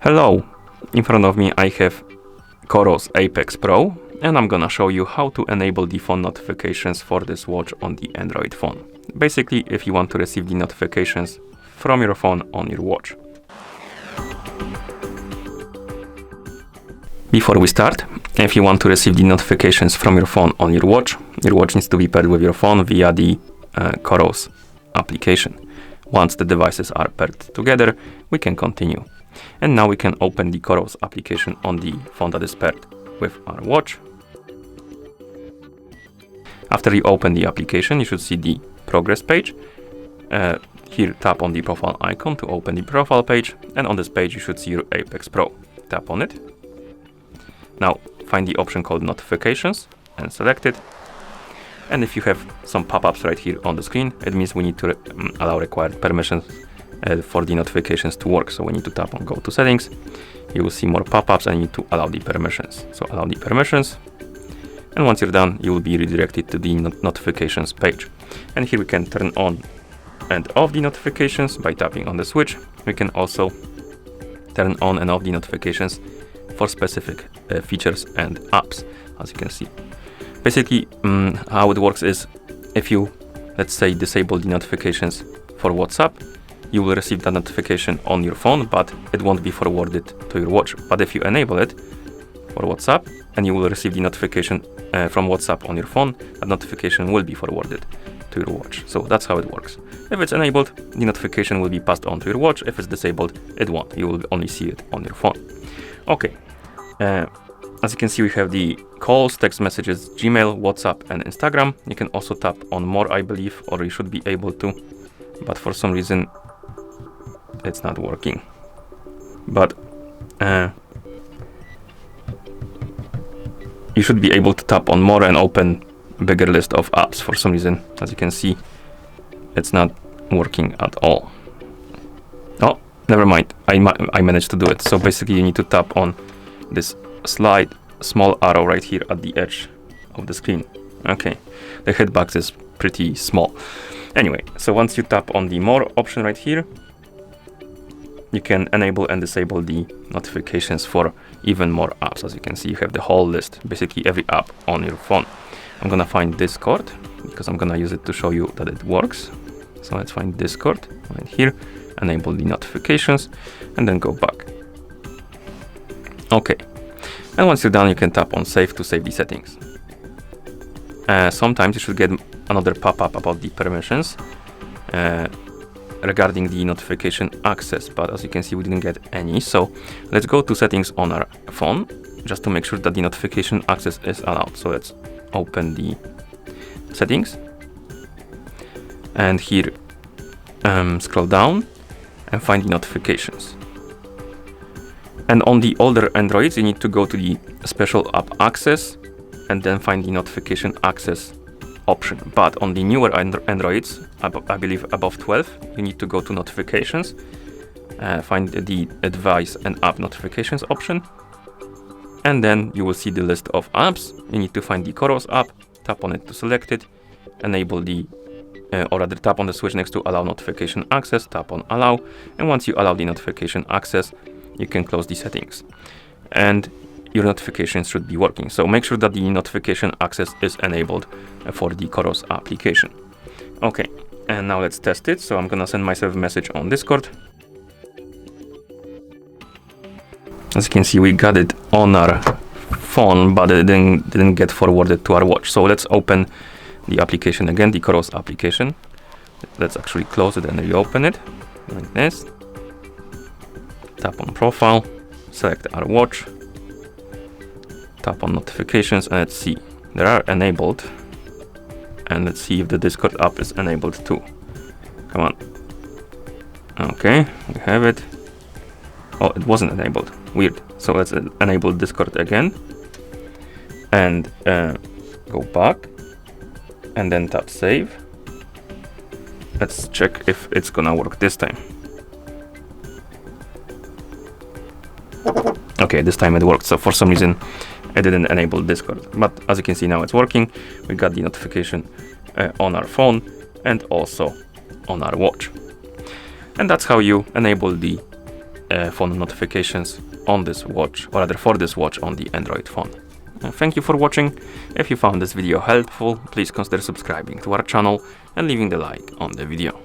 Hello, in front of me I have Coros Apex Pro, and I'm gonna show you how to enable the phone notifications for this watch on the Android phone. Basically, if you want to receive the notifications from your phone on your watch. Before we start, if you want to receive the notifications from your phone on your watch needs to be paired with your phone via the Coros application. Once the devices are paired together, we can continue. And now we can open the Coros application on the phone that is paired with our watch. After you open the application, you should see the progress page. Here, tap on the profile icon to open the profile page, and on this page you should see your Apex Pro. Tap on it. Now find the option called notifications and select it. And if you have some pop-ups right here on the screen, it means we need to allow required permissions for the notifications to work. So we need to tap on go to settings. You will see more pop-ups and you need to allow the permissions. So allow the permissions. And once you're done, you will be redirected to the notifications page. And here we can turn on and off the notifications by tapping on the switch. We can also turn on and off the notifications for specific features and apps, as you can see. Basically, how it works is if you, let's say, disable the notifications for WhatsApp, you will receive that notification on your phone, but it won't be forwarded to your watch. But if you enable it for WhatsApp and you will receive the notification from WhatsApp on your phone, that notification will be forwarded to your watch. So that's how it works. If it's enabled, the notification will be passed on to your watch. If it's disabled, it won't. You will only see it on your phone. Okay. As you can see, we have the calls, text messages, Gmail, WhatsApp, and Instagram. You can also tap on more, I believe, or you should be able to, but for some reason it's not working. But you should be able to tap on more and open a bigger list of apps. For some reason, as you can see, it's not working at all. Oh, never mind. I managed to do it. So basically you need to tap on this small arrow right here at the edge of the screen. Okay, the hitbox is pretty small. Anyway, so once you tap on the more option right here, you can enable and disable the notifications for even more apps. As you can see, you have the whole list, basically every app on your phone. I'm gonna find Discord because I'm gonna use it to show you that it works. So let's find Discord right here, enable the notifications, and then go back. Okay, and once you're done, you can tap on save to save the settings. Sometimes you should get another pop-up about the permissions regarding the notification access, but as you can see, we didn't get any. So let's go to settings on our phone just to make sure that the notification access is allowed. So let's open the settings, and here scroll down and find the notifications. And on the older Androids, you need to go to the special app access and then find the notification access option. But on the newer Androids, I believe above 12, you need to go to notifications, find the device and app notifications option, and then you will see the list of apps. You need to find the Coros app, tap on it to select it, enable the or rather tap on the switch next to allow notification access, tap on allow, and once you allow the notification access, you can close the settings and your notifications should be working. So make sure that the notification access is enabled for the Coros application. Okay, and now let's test it. So I'm gonna send myself a message on Discord. As you can see, we got it on our phone, but it didn't get forwarded to our watch. So let's open the application again, the Coros application. Let's actually close it and reopen it like this. Tap on profile, select our watch, tap on notifications, and let's see, they are enabled. And let's see if the Discord app is enabled too. Come on. Okay, we have it. Oh, it wasn't enabled. Weird. So let's enable Discord again and go back and then tap save. Let's check if it's gonna work this time. Okay, this time it worked. So for some reason I didn't enable Discord, but as you can see now it's working. We got the notification on our phone and also on our watch. And that's how you enable the phone notifications on this watch, or rather for this watch on the Android phone. Thank you for watching. If you found this video helpful, please consider subscribing to our channel and leaving the like on the video.